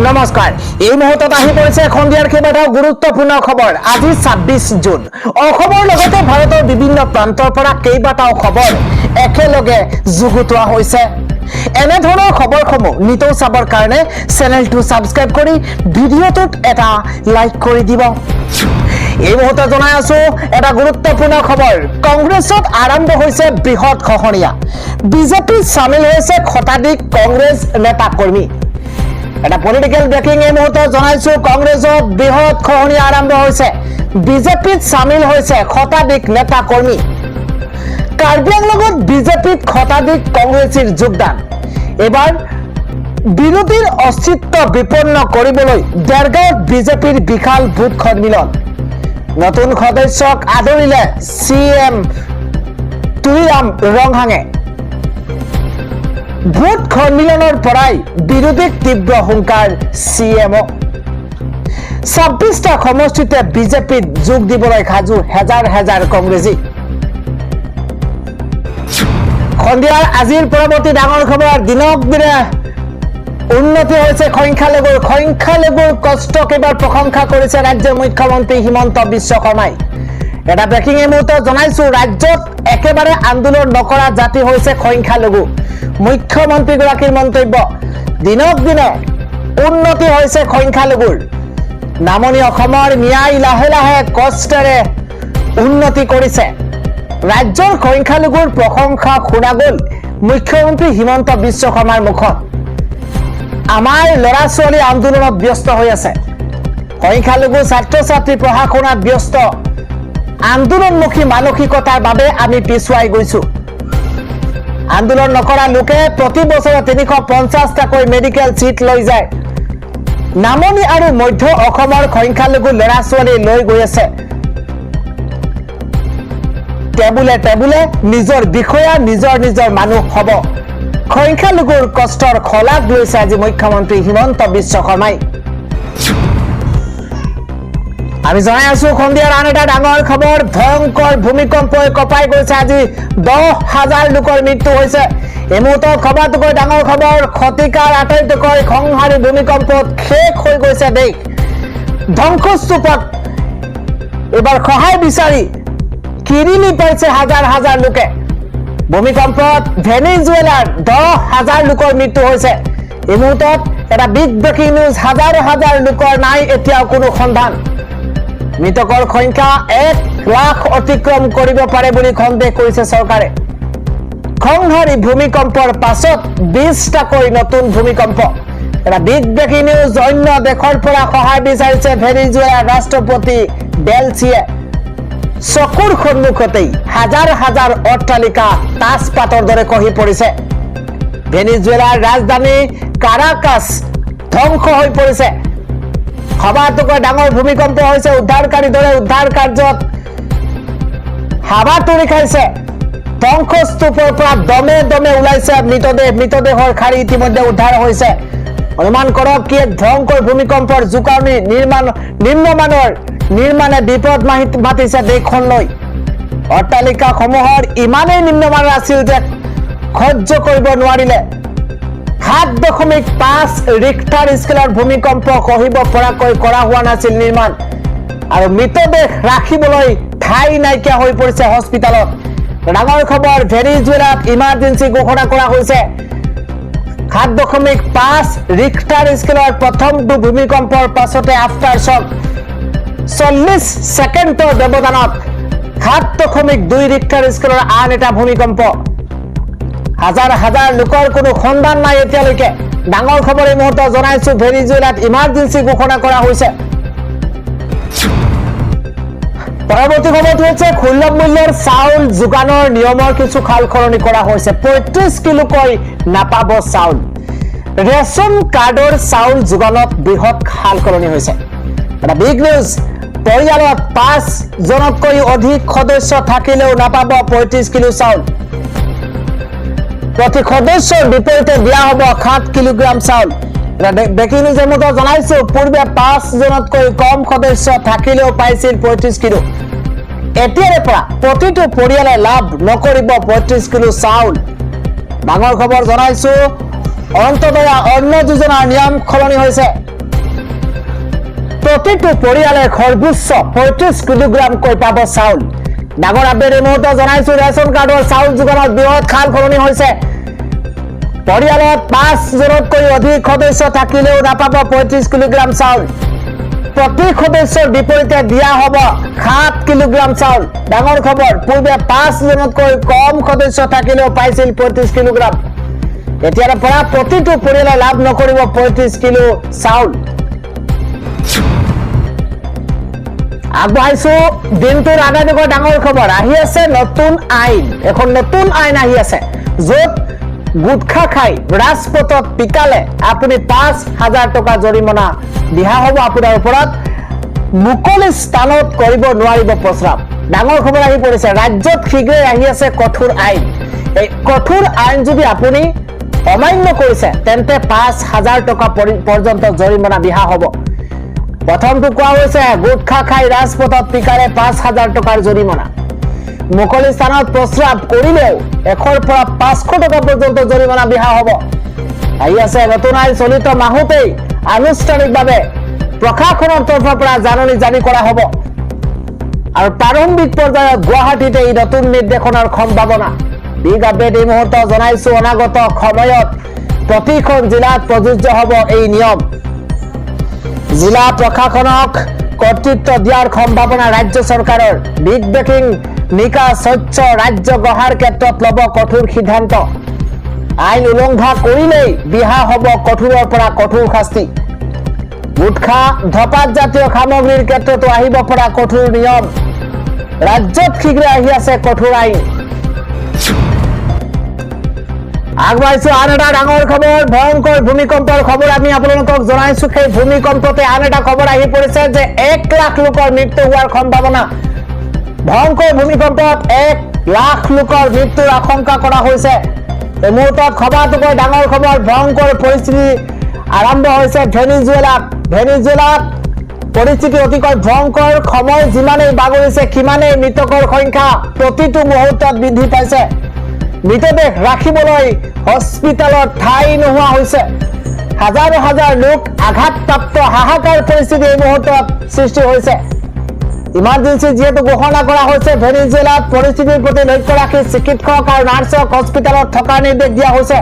নমস্কাৰ এই মুহূৰ্তত আহি পৰিছে খন্দিয়াৰ কেইবাটাও গুৰুত্বপূৰ্ণ খবৰ আজি 26 জুন অসমৰ লগতে ভাৰতৰ বিভিন্ন প্ৰান্তৰ পৰা কেইবাটাও খবৰ একেলগে যুগুতোৱা হৈছে এনে ধৰণৰ খবৰসমূহ নিতৌ চাবৰ কাৰণে চেনেলটো সাবস্ক্ৰাইব কৰি ভিডিঅ'টোত এটা লাইক কৰি দিব এই মুহূৰ্তত জনাই আছো এটা গুৰুত্বপূৰ্ণ খবৰ কংগ্ৰেছত আৰম্ভ হৈছে বৃহৎ খহনীয়া বিজেপি সামিল হৈছে শতাধিক কংগ্ৰেছ নেতা কৰ্মী এটা পলিটিক্যাল ব্ৰেকিং এই মুহূৰ্তে জানাইছো কংগ্ৰেসত বৃহৎ খহনীয়া আৰম্ভ হয়েছে বিজেপিত সামিল হয়েছে শতাধিক নেতা কৰ্মী কাৰ্বি আংলঙত বিজেপিত শতাধিক কংগ্ৰেছীৰ যোগদান এবাৰ বিৰোধীৰ অস্তিত্ব বিপন্ন কৰিবলৈ দেৰগাঁৱত বিজেপিৰ বিশাল বুথ সন্মিলন নতুন সদস্যক আদৰিলে সিএম তুলিৰাম ৰংহাঙে ভোট সন্মিলনৰ পৰাই বিৰোধীক তীব্ৰ হুংকাৰ সিএমক 26টা সমষ্টিতে বিজেপিত যোগ দিবলৈ সাজু হাজাৰ হাজাৰ কংগ্ৰেছী খন্দিয়াৰ আজিৰ পৰৱৰ্তী ডাঙৰ খবৰ দিনক দিনে উন্নতি হৈছে সংখ্যালঘুৰ কষ্টক এবাৰ প্ৰশংসা কৰিছে ৰাজ্যৰ মুখ্যমন্ত্ৰী হিমন্ত বিশ্ব শৰ্মাই এটা ব্ৰেকিং এই মুহূৰ্তত জনাইছো ৰাজ্যত একেবাৰে আন্দোলন নকৰা জাতি হৈছে সংখ্যালঘু মুখ্যমন্ত্ৰী গৰাকীৰ মন্তব্য দিনক দিনে উন্নতি হৈছে সংখ্যালঘুৰ নামনি অসমৰ ন্যায় লাহে লাহে কষ্টেৰে উন্নতি কৰিছে ৰাজ্যৰ সংখ্যালঘুৰ প্ৰশংসা শুনা গ'ল মুখ্যমন্ত্ৰী হিমন্ত বিশ্ব শৰ্মাৰ মুখত আমাৰ ল'ৰা ছোৱালী আন্দোলনত ব্যস্ত হৈ আছে সংখ্যালঘু ছাত্ৰ ছাত্ৰী পঢ়া শুনাত ব্যস্ত আন্দোলনমুখী মানসিকতাৰ বাবে আমি পিছুৱাই গৈছো আন্দোলন নকৰা লোকে প্ৰতি বছৰে 350টাকৈ মেডিকেল সিট লৈ যায় নামনি আৰু মধ্য অসমৰ সংখ্যালঘু ল'ৰা ছোৱালী লৈ গৈ আছে টেবুলে নিজৰ বিষয়া নিজৰ মানুহ হ'ব সংখ্যালঘুৰ কষ্টৰ খলাগ লৈছে আজি মুখ্যমন্ত্ৰী হিমন্ত বিশ্ব শৰ্মাই আমি জনাই আছো খন্দিয়াৰ আন এটা ডাঙৰ খবৰ ভয়ংকৰ ভূমিকম্পই কঁপাই গৈছে আজি 10,000 লোকৰ মৃত্যু হৈছে এই মুহূৰ্তত খবৰটোকৈ ডাঙৰ খবৰ শতিকাৰ আটাইতকৈ সংহাৰী ভূমিকম্পত শেষ হৈ গৈছে দেশ ধ্বংসস্তূপত এবাৰ সহায় বিচাৰি কিৰিলি পাইছে হাজাৰ হাজাৰ লোকে ভূমিকম্পত ভেনিজুৱেলাৰ 10,000 লোকৰ মৃত্যু হৈছে এই মুহূৰ্তত এটা বিগ ব্ৰেকিং নিউজ হাজাৰ হাজাৰ লোকৰ নাই এতিয়াও কোনো সন্ধান মৃতকৰ সংখ্যা 1 লাখ অতিক্ৰম কৰিব পাৰে বুলি সন্দেহ কৰিছে চৰকাৰে সংহাৰী ভূমিকম্পৰ পাছত 20টাকৈ নতুন ভূমিকম্প এটা বিগ ব্ৰেকিং নিউজ অন্য দেশৰ পৰা সহায় বিচাৰিছে ভেনিজুৱেলাৰ ৰাষ্ট্ৰপতি ডেলচিয়ে চকুৰ সন্মুখতেই হাজাৰ হাজাৰ অট্টালিকা তাজপাতৰ দৰে খহি পৰিছে ভেনিজুৱেলাৰ ৰাজধানী কাৰাকাছ ধ্বংস হৈ পৰিছে সবাতোকৈ ডাঙৰ ভূমিকম্প হৈছে উদ্ধাৰকাৰী দলে উদ্ধাৰ কাৰ্যত হাবাতুৰি খাইছে ধ্বংসস্তূপৰ পৰা দমে দমে ওলাইছে মৃতদেহৰ খাৰী ইতিমধ্যে উদ্ধাৰ হৈছে অনুমান কৰক কি ভয়ংকৰ ভূমিকম্পৰ জোকাৰণি নিম্নমানৰ নিৰ্মাণে বিপদ মাতিছে দেশখনলৈ অট্টালিকাসমূহৰ ইমানেই নিম্নমানৰ আছিল যে সহ্য কৰিব নোৱাৰিলে 7.5 ৰিক্টাৰ স্কেলৰ ভূমিকম্প সহিব পৰাকৈ কৰা হোৱা নাছিল নিৰ্মাণ আৰু মৃতদেহ ৰাখিবলৈ ঠাই নাইকিয়া হৈ পৰিছে হস্পিটালত ডাঙৰ খবৰ ভেনিজুৱেলাত ইমাৰ্জেন্সি ঘোষণা কৰা হৈছে 7.5 ৰিক্টাৰ স্কেলৰ প্ৰথমটো ভূমিকম্পৰ পাছতে আফটাৰ শক 40 ছেকেণ্ডৰ ব্যৱধানত 7.2 ৰিক্টাৰ স্কেলৰ আন এটা ভূমিকম্প হাজাৰ হাজাৰ লোকৰ কোনো সন্ধান নাই এতিয়ালৈকে ডাঙৰ খবৰ এই মুহূৰ্তত জনাইছো ভেনিজুৱেলাত ইমাৰ্জেন্সি ঘোষণা কৰা হৈছে পৰৱৰ্তী খবৰটো হৈছে সুলভ মূল্যৰ চাউল যোগানৰ নিয়মৰ কিছু সালসলনি কৰা হৈছে 35 কিলোকৈ নাপাব চাউল ৰেচন কাৰ্ডৰ চাউল যোগানত বৃহৎ সালসলনি হৈছে এটা বিগ নিউজ পৰিয়ালত 5 জনতকৈ অধিক সদস্য থাকিলেও নাপাব 35 কিলো চাউল প্ৰতি সদস্যৰ বিপৰীতে দিয়া হ'ব 7 কিলোগ্ৰাম চাউল ব্ৰেকিং নিউজ মতে জনাইছো পূৰ্বে 5 জনতকৈ কম সদস্য থাকিলেও পাইছিল 35 কিলো এতিয়াৰে পৰা প্ৰতিটো পৰিয়ালে লাভ নকৰিব 35 কিলো চাউল ডাঙৰ খবৰ জনাইছো অন্তদয়া অন্ন যোজনাৰ নিয়ম সলনি হৈছে প্ৰতিটো পৰিয়ালে সৰ্বোচ্চ 35 কিলোগ্ৰামকৈ পাব চাউল। ডাঙৰ আপডেট এই মুহূৰ্তত জনাইছো ৰেচন কাৰ্ডৰ চাউল যোগানত বৃহৎ খাল সলনি হৈছে। পৰিয়ালত 5 জনতকৈ অধিক সদস্য থাকিলেও নাপাব 35 কিলোগ্ৰাম চাউল। প্ৰতি সদস্যৰ বিপৰীতে দিয়া হ'ব 7 কিলোগ্ৰাম চাউল। ডাঙৰ খবৰ, পূৰ্বে 5 জনতকৈ কম সদস্য থাকিলেও পাইছিল 35 কিলোগ্ৰাম। এতিয়াৰ পৰা প্ৰতিটো পৰিয়ালে লাভ নকৰিব 35 কিলো চাউল। আগবাঢ়িছো দিনটোৰ আটাইতকৈ ডাঙৰ খবৰ, আহি আছে নতুন আইন। এখন নতুন আইন আহি আছে, য'ত গুটখা খাই ৰাজপথত পিকালে আপুনি 5,000 টকা জৰিমনা বিহা হ'ব আপোনাৰ ওপৰত। মুকলি স্থানত কৰিব নোৱাৰিব প্ৰস্ৰাৱ। ডাঙৰ খবৰ আহি পৰিছে, ৰাজ্যত শীঘ্ৰেই আহি আছে কঠোৰ আইন। এই কঠোৰ আইন যদি আপুনি অমান্য কৰিছে তেন্তে 5,000 টকা পৰ্যন্ত জৰিমনা বিহা হ'ব। প্ৰথমটো কোৱা হৈছে গুটখা খাই ৰাজপথত পিকালে 5,000 টকাৰ জৰিমনা। মুকলি স্থানত প্ৰস্ৰাৱ কৰিলেও 100 পৰা 500 টকা পৰ্যন্ত জৰিমনা বিহা হ'ব। আহি আছে নতুন আইন, চলিত মাহতেই আনুষ্ঠানিকভাৱে প্ৰশাসনৰ তৰফৰ পৰা জাননী জাৰি কৰা হ'ব। আৰু প্ৰাৰম্ভিক পৰ্যায়ত গুৱাহাটীতে এই নতুন নিৰ্দেশনাৰ সম্ভাৱনা। বিগ আপডেট এই মুহূৰ্তত জনাইছো, অনাগত সময়ত প্ৰতিখন জিলাত প্ৰযোজ্য হ'ব এই নিয়ম। জিলা প্ৰশাসনক কৰ্তৃত্ব দিয়াৰ সম্ভাৱনা ৰাজ্য চৰকাৰৰ। বিগ ব্ৰেকিং, নিকা স্বচ্ছ ৰাজ্য গঢ়াৰ ক্ষেত্ৰত ল'ব কঠোৰ সিদ্ধান্ত। আইন উলংঘা কৰিলেই বিহা হ'ব কঠোৰৰ পৰা কঠোৰ শাস্তি। গুটখা, ধপাত জাতীয় সামগ্ৰীৰ ক্ষেত্ৰতো আহিব পৰা কঠোৰ নিয়ম। ৰাজ্যত শীঘ্ৰে আহি আছে কঠোৰ আইন। আগবাঢ়িছো আন এটা ডাঙৰ খবৰ, ভয়ংকৰ ভূমিকম্পৰ খবৰ আমি আপোনালোকক জনাইছো। সেই ভূমিকম্পতে আন এটা খবৰ আহি পৰিছে যে 1 লাখ লোকৰ মৃত্যু হোৱাৰ সম্ভাৱনা। ভয়ংকৰ ভূমিকম্পত 1 লাখ লোকৰ মৃত্যুৰ আশংকা কৰা হৈছে। এই মুহূৰ্তত সবাতোকৈ ডাঙৰ খবৰ, ভয়ংকৰ পৰিস্থিতি আৰম্ভ হৈছে ভেনিজুৱেলাত। ভেনিজুৱেলাত পৰিস্থিতি অতিকৈ ভয়ংকৰ। সময় যিমানেই বাগৰিছে সিমানেই মৃতকৰ সংখ্যা প্ৰতিটো মুহূৰ্তত বৃদ্ধি পাইছে। মৃতদেহ ৰাখিবলৈ হস্পিটেলত ঠাই নোহোৱা হৈছে। হাজাৰ হাজাৰ লোক আঘাতপ্ৰাপ্ত, হাহাকাৰ পৰিস্থিতি এই মুহূৰ্তত সৃষ্টি হৈছে। ইমাৰ্জেঞ্চি যিহেতু ঘোষণা কৰা হৈছে ভেনিজুৱেলাত, পৰিস্থিতিৰ প্ৰতি লক্ষ্য ৰাখি চিকিৎসক আৰু নাৰ্ছক হস্পিটেলত থকাৰ নিৰ্দেশ দিয়া হৈছে।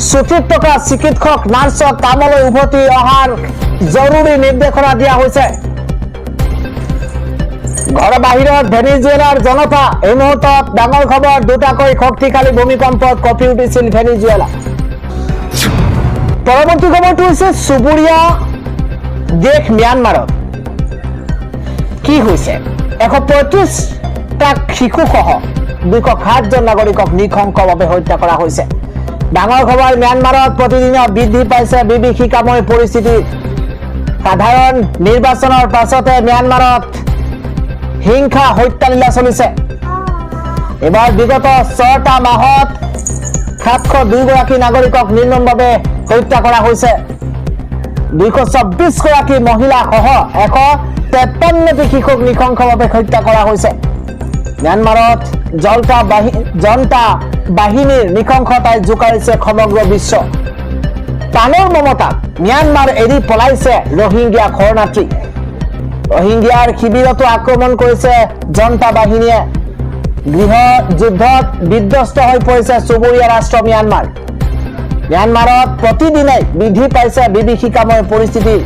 ছুটীত থকা চিকিৎসক নাৰ্ছক কামলৈ উভতি অহাৰ জৰুৰী নিৰ্দেশনা দিয়া হৈছে। ঘৰৰ বাহিৰত ভেনিজুৱেলাৰ জনতা। এই মুহূৰ্তত ডাঙৰ খবৰ, দুটাকৈ শক্তিশালী ভূমিকম্পত কঁপি উঠিছিল ভেনিজুৱেলা। পৰৱৰ্তী খবৰটো হৈছে চুবুৰীয়া দেশ ম্যানমাৰত কি হৈছে। 135টা শিশুসহ 207 জন নাগৰিকক নৃশংসভাৱে হত্যা কৰা হৈছে। ডাঙৰ খবৰ, ম্যানমাৰত প্ৰতিদিনে বৃদ্ধি পাইছে বিভীষিকাময় পৰিস্থিতি। সাধাৰণ নিৰ্বাচনৰ পাছতে ম্যানমাৰত হিংসা হত্যালীলা চলিছে। এবাৰ বিগত 6টা মাহত 702 গৰাকী নাগৰিকক নিৰ্মমভাৱে হত্যা কৰা হৈছে। 224 গৰাকী মহিলা সহ 153টি শিশুক নৃশংসভাৱে হত্যা কৰা হৈছে। ম্যানমাৰত জনতা বাহিনীৰ নৃশংসতাই জোকাৰিছে সমগ্ৰ বিশ্ব। প্ৰাণৰ মমতাত ম্যানমাৰ এৰি পলাইছে ৰোহিংগীয়া শৰণাৰ্থী। ৰোহিংগীয়াৰ শিবিৰতো আক্ৰমণ কৰিছে জনতা বাহিনীয়ে। গৃহ যুদ্ধত বিধ্বস্ত হৈ পৰিছে চুবুৰীয়া ৰাষ্ট্ৰ ম্যানমাৰ। ম্যানমাৰত প্ৰতিদিনে বৃদ্ধি পাইছে বিভীষিকাময় পৰিস্থিতি।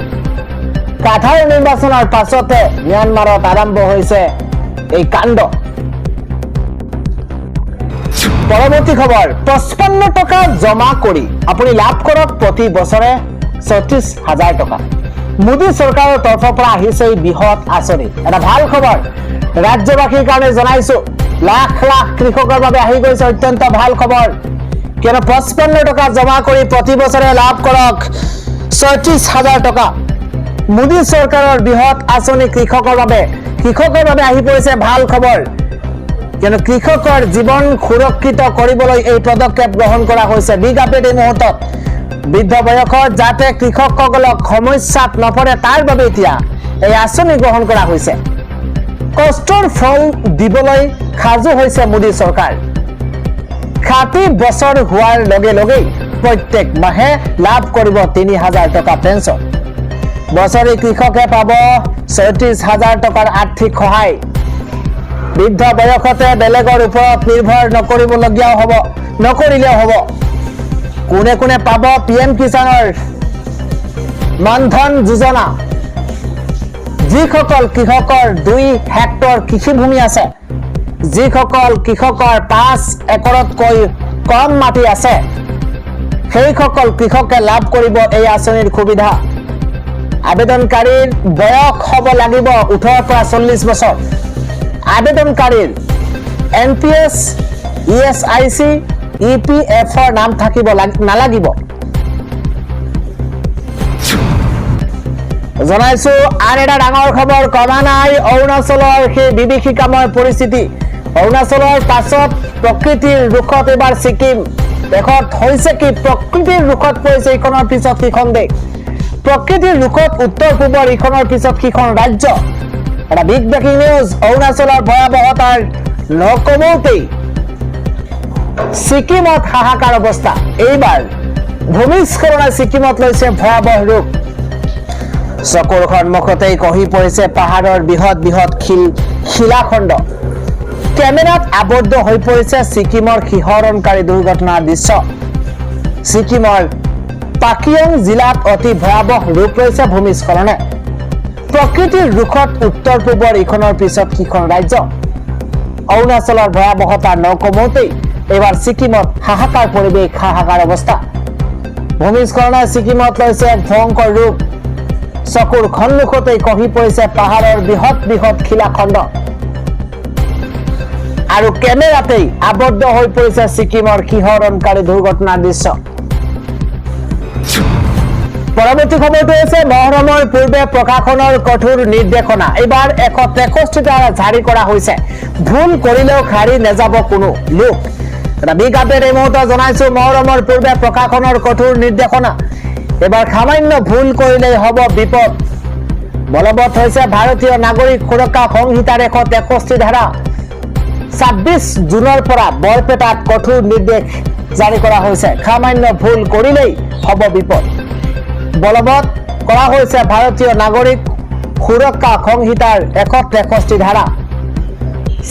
সাধাৰণ নিৰ্বাচনৰ পাছতে ম্যানমাৰত আৰম্ভ হৈছে এই কাণ্ড। পৰৱৰ্তী খবৰ, 55 টকা জমা কৰি আপুনি লাভ কৰক প্ৰতি বছৰে 36,000 টকা। মোদী চৰকাৰৰ তৰফৰ পৰা আহিছে এই বৃহৎ আঁচনি। এটা ভাল খবৰ ৰাজ্যবাসীৰ কাৰণে জনাইছো। লাখ লাখ কৃষকৰ বাবে আহি গৈছে অত্যন্ত ভাল খবৰ, কিয়নো 55 টকা জমা কৰি প্ৰতি বছৰে লাভ কৰক 36,000 টকা। মোদী চৰকাৰৰ বৃহৎ আঁচনি কৃষকৰ বাবে আহি পৰিছে ভাল খবৰ, কিয়নো কৃষকৰ জীৱন সুৰক্ষিত কৰিবলৈ এই পদক্ষেপ গ্ৰহণ কৰা হৈছে। বিগ আপডেট এই মুহূৰ্তত, বৃদ্ধ বয়সত যাতে কৃষকসকলক সমস্যাত নপৰে তাৰ বাবে এতিয়া এই আঁচনি গ্ৰহণ কৰা হৈছে। কষ্টৰ ফল দিবলৈ সাজু হৈছে মোদী চৰকাৰ। 60 বছৰ হোৱাৰ লগে লগেই প্ৰত্যেক মাহে লাভ কৰিব 3,000 টকা পেঞ্চন। বছৰি কৃষকে পাব ৩৬,০০০ টকাৰ আৰ্থিক সহায় বৃদ্ধ বয়সতে বেলেগৰ ওপৰত নিৰ্ভৰ নকৰিলেও হ'ব কোনে কোনে পাব PM কিষাণৰ মানধন যোজনা যিসকল কৃষকৰ 2 হেক্টৰ কৃষিভূমি আছে যিসকল কৃষকৰ 5 একৰতকৈ কম মাটি আছে সেইসকল কৃষকে লাভ কৰিব এই আঁচনিৰ সুবিধা আবেদনকাৰীৰ বয়স হ'ব লাগিব 18 পৰা 40 বছৰ আবেদনকাৰীৰ NPS ESIC EPF ৰ নাম থাকিব নালাগিব জনাইছো আন এটা ডাঙৰ খবৰ কমা নাই অৰুণাচলৰ সেই বিভীষিকাময় পৰিস্থিতি অৰুণাচলৰ পাছত প্ৰকৃতিৰ ৰুখত এবাৰ ছিকিম দেশত হৈছে কি প্ৰকৃতিৰ ৰুখত পৰিছে ইখনৰ পিছত সিখন দেশ প্ৰকৃতিৰ ৰুখত উত্তৰ পূবৰ ইখনৰ পিছত সিখন ৰাজ্য এটা বিগ ব্ৰেকিং নিউজ অৰুণাচলৰ ভয়াৱহতাৰ নকমতেই ছিকিমত হাহাকাৰ অৱস্থা এইবাৰ ভূমিস্খলনে ছিকিমত লৈছে ভয়াৱহ ৰূপ চকুৰ সন্মুখতেই খহি পৰিছে পাহাৰৰ বৃহৎ শিলাখণ্ড কেমেৰাত আবদ্ধ হৈ পৰিছে ছিকিমৰ শিহৰণকাৰী দুৰ্ঘটনাৰ দৃশ্য ছিকিমৰ পাকিয়ং জিলাত অতি ভয়াৱহ ৰূপ লৈছে ভূমিস্খলনে প্ৰকৃতিৰ ৰুখত উত্তৰ পূবৰ ইখনৰ পিছত সিখন ৰাজ্য অৰুণাচলৰ ভয়াৱহতা নকমতেই এবাৰ ছিকিমত হাহাকাৰ পৰিৱেশ হাহাকাৰ অৱস্থা ভূমিস্খলনে ছিকিমত লৈছে এক ভয়ংকৰ ৰূপ চকুৰ সন্মুখতেই খহি পৰিছে পাহাৰৰ বৃহৎ শিলাখণ্ড আৰু কেমেৰাতেই আবদ্ধ হৈ পৰিছে ছিকিমৰ শিহৰণকাৰী দুৰ্ঘটনাৰ দৃশ্য পৰৱৰ্তী খবৰটো হৈছে মহৰমৰ পূৰ্বে প্ৰশাসনৰ কঠোৰ নিৰ্দেশনা এইবাৰ 163টা জাৰি কৰা হৈছে ভুল কৰিলেও খাৰি নেযাব কোনো লোক বিগ আপডেট এই মুহূৰ্তত জনাইছো মহৰমৰ পূৰ্বে প্ৰশাসনৰ কঠোৰ নিৰ্দেশনা এবাৰ সামান্য ভুল কৰিলেই হ'ব বিপদ বলবৎ হৈছে ভাৰতীয় নাগৰিক সুৰক্ষা সংহিতাৰ 163 ধাৰা 26 জুনৰ পৰা বৰপেটাত কঠোৰ নিৰ্দেশ জাৰি কৰা হৈছে সামান্য ভুল কৰিলেই হ'ব বিপদ বলবৎ কৰা হৈছে ভাৰতীয় নাগৰিক সুৰক্ষা সংহিতাৰ 163 ধাৰা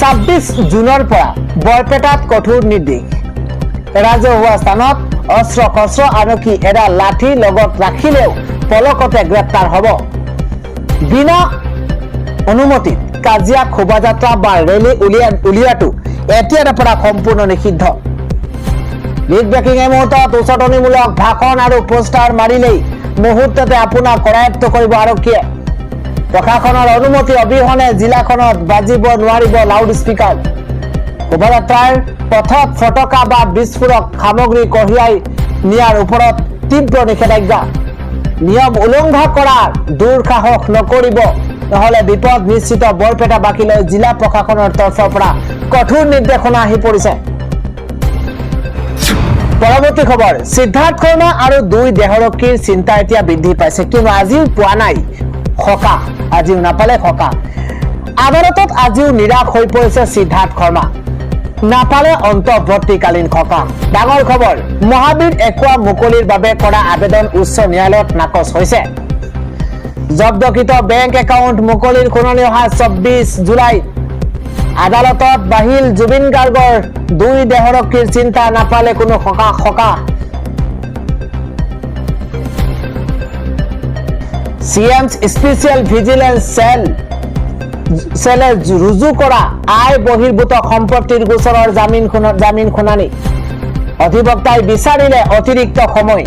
26 জুনৰ পৰা বৰপেটাত কঠোৰ নিৰ্দেশ ৰাজহুৱা স্থানত অস্ত্ৰ শস্ত্ৰ আনকি এডাল লাঠি লগত ৰাখিলেও পলকতে গ্ৰেপ্তাৰ হ'ব বিনা অনুমতিত কাজিয়া শোভাযাত্ৰা বা ৰেলী উলিয়াটো এতিয়াৰ পৰা সম্পূৰ্ণ নিষিদ্ধ বিগ ব্ৰেকিং এই মুহূৰ্তত উচতনিমূলক ভাষণ আৰু পোষ্টাৰ মাৰিলেই মুহূৰ্ততে আপোনাক কৰায়ত্ব কৰিব আৰক্ষীয়ে প্ৰশাসনৰ অনুমতি অবিহনে জিলাখনত বাজিব নোৱাৰিব লাউড স্পিকাৰ শোভাযাত্ৰাৰ পথত ফটকা বা বিস্ফোৰক সামগ্ৰী কঢ়িয়াই নিয়াৰ ওপৰত তীব্ৰ নিষেধাজ্ঞা নিয়ম উলংঘা কৰাৰ দুঃসাহস নকৰিব নহলে বিপদ নিশ্চিত বৰপেটাবাসীলৈ জিলা প্ৰশাসনৰ তৰফৰ পৰা কঠোৰ নিৰ্দেশনা আহি পৰিছে পৰৱৰ্তী খবৰ সিদ্ধাৰ্থ শৰ্মা আৰু 2 দেহৰক্ষীৰ চিন্তা এতিয়া বৃদ্ধি পাইছে কিন্তু আজিও পোৱা নাই সকাহ আজিও নাপালে সকাহ আদালতত আজিও নিৰাশ হৈ পৰিছে সিদ্ধাৰ্থ শৰ্মা নাপালে অন্তৰ্বৰ্তীকালীন সকাহ ডাঙৰ খবৰ মহাবীৰ একুৱা মুকলিৰ বাবে কৰা আবেদন উচ্চ ন্যায়ালয়ত নাকচ হৈছে জব্দকৃত বেংক একাউণ্ট মুকলিৰ শুনানি অহা 24 জুলাই আদালতত বাহিল জুবিন গাৰ্গৰ 2 দেহৰক্ষীৰ চিন্তা নাপালে কোনো সকাহ CM's স্পেচিয়েল ভিজিলেন্স সেলে ৰুজু কৰা আয় বহিৰ্ভূত সম্পত্তিৰ গোচৰৰ জামিন শুনানি অধিবক্তাই বিচাৰিলে অতিৰিক্ত সময়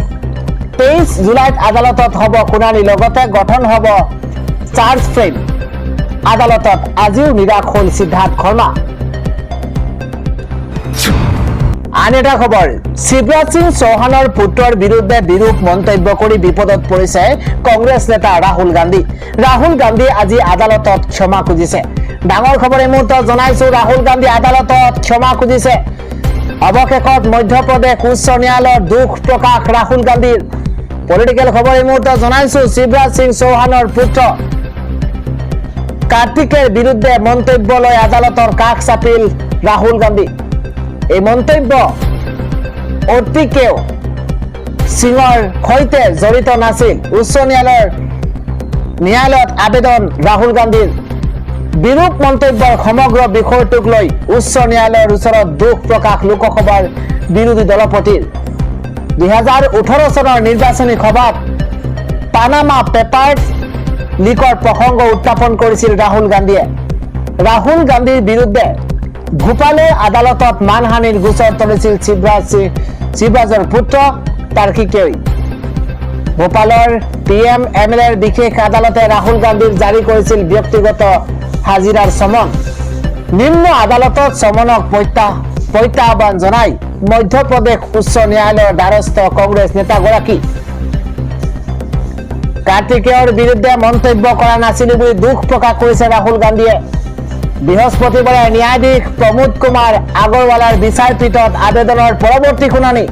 23 জুলাইত আদালতত হ'ব শুনানি লগতে গঠন হ'ব চাৰ্জ ফ্ৰেম আদালতত আজিও নিৰাশ হ'ল সিদ্ধাৰ্থ শৰ্মা আন এটা খবৰ শিৱৰাজ সিং চৌহানৰ পুত্ৰৰ বিৰুদ্ধে বিৰূপ মন্তব্য কৰি বিপদত পৰিছে কংগ্ৰেছ নেতা ৰাহুল গান্ধী আজি আদালতত ক্ষমা খুজিছে ডাঙৰ খবৰ এই মুহূৰ্তত জনাইছো ৰাহুল গান্ধী আদালতত ক্ষমা খুজিছে অৱশেষত মধ্যপ্ৰদেশ উচ্চ ন্যায়ালয়ৰ দুখ প্ৰকাশ ৰাহুল গান্ধীৰ পলিটিকেল খবৰ এই মুহূৰ্তত জনাইছো শিৱৰাজ সিং চৌহানৰ পুত্ৰ কাৰ্তিকেৰ বিৰুদ্ধে মন্তব্য লৈ আদালতৰ কাষ চাপিল ৰাহুল গান্ধী এই মন্তব্য অতিকেও সিঙৰ সৈতে জড়িত নাছিল উচ্চ ন্যায়ালয়ৰ ন্যায়ালয়ত আবেদন ৰাহুল গান্ধীৰ বিৰূপ মন্তব্যৰ সমগ্ৰ বিষয়টোক লৈ উচ্চ ন্যায়ালয়ৰ ওচৰত দুখ প্ৰকাশ লোকসভাৰ বিৰোধী দলপতিৰ 2018 চনৰ নিৰ্বাচনী সভাত পানামা পেপাৰ্ছ লিকৰ প্ৰসংগ উত্থাপন কৰিছিল ৰাহুল গান্ধীয়ে। ৰাহুল গান্ধীৰ বিৰুদ্ধে ভূপালৰ আদালতত মানহানিৰ গোচৰ তলিছিল শিৱৰাজৰ পুত্ৰ তাৰ্কিকেই। ভূপালৰ PMLAৰ বিশেষ আদালতে ৰাহুল গান্ধীৰ জাৰি কৰিছিল ব্যক্তিগত হাজিৰাৰ চমন। নিম্ন আদালতত চমনক প্ৰত্যাহ্বান জনাই মধ্যপ্ৰদেশ উচ্চ ন্যায়ালয়ৰ দ্বাৰস্থ কংগ্ৰেছ নেতাগৰাকী কাৰ্তিকেয়ৰ বিৰুদ্ধে মন্তব্য কৰা নাছিল বুলি দুখ প্ৰকাশ কৰিছে ৰাহুল গান্ধীয়ে। বৃহস্পতিবাৰে ন্যায়াধীশ প্ৰমোদ কুমাৰ আগৰৱালাৰ বিচাৰপীঠত আবেদনৰ পৰৱৰ্তী শুনানি।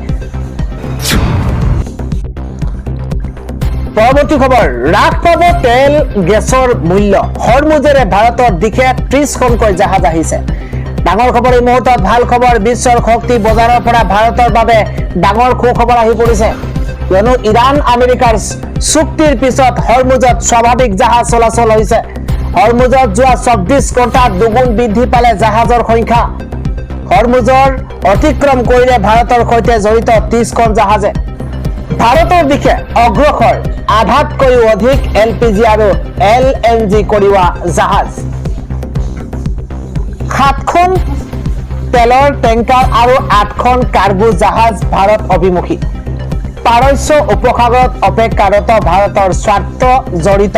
পৰৱৰ্তী খবৰ, হ্ৰাস পাব তেল গেছৰ মূল্য। হৰমুজেৰে ভাৰতৰ দিশে 30খনকৈ জাহাজ আহিছে। ডাঙৰ খবৰ এই মুহূৰ্তত ভাল খবৰ, বিশ্বৰ শক্তি বজাৰৰ পৰা ভাৰতৰ বাবে ডাঙৰ সুখবৰ আহি পৰিছে। কিয়নো ইৰাণ আমেৰিকাৰ চুক্তিৰ পিছত হৰমুজত স্বাভাৱিক জাহাজ চলাচল হৈছে। হৰমুজত যোৱা 24 ঘণ্টাত দুগুণ বৃদ্ধি পালে জাহাজৰ সংখ্যা। হৰমুজৰ অতিক্ৰম কৰিলে ভাৰতৰ সৈতে জড়িত 30খন জাহাজে। ভাৰতৰ দিশে অগ্ৰসৰ আধাতকৈও অধিক LPG আৰু LNG কঢ়িওৱা জাহাজ। 7খন তেলৰ টেংকাৰ আৰু 8খন কাৰ্গো জাহাজ ভাৰত অভিমুখী। পাৰস্য উপসাগৰত অপেক্ষাৰত ভাৰতৰ স্বাৰ্থ জড়িত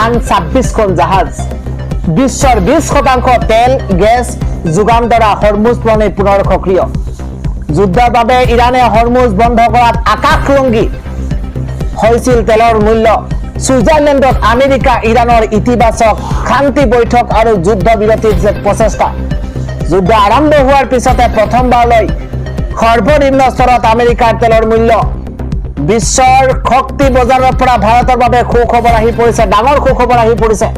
আন 26খন জাহাজ। বিশ্বৰ 20% তেল গেছ যোগান ধৰা হৰমুজ প্ৰণালী পুনৰ সক্ৰিয়। যুদ্ধৰ বাবে ইৰাণে হৰমুজ বন্ধ কৰাত আকাশলংঘী হৈছিল তেলৰ মূল্য। ছুইজাৰলেণ্ডত আমেৰিকা ইৰাণৰ ইতিবাচক শান্তি বৈঠক আৰু যুদ্ধ বিৰতিৰ প্ৰচেষ্টা। যুদ্ধ আৰম্ভ হোৱাৰ পিছতে প্ৰথমবাৰলৈ সৰ্বনিম্ন স্তৰত আমেৰিকাৰ তেলৰ মূল্য। বিশ্বৰ শক্তি বজাৰৰ পৰা ভাৰতৰ বাবে সুখবৰ আহি পৰিছে, ডাঙৰ সুখবৰ আহি পৰিছে।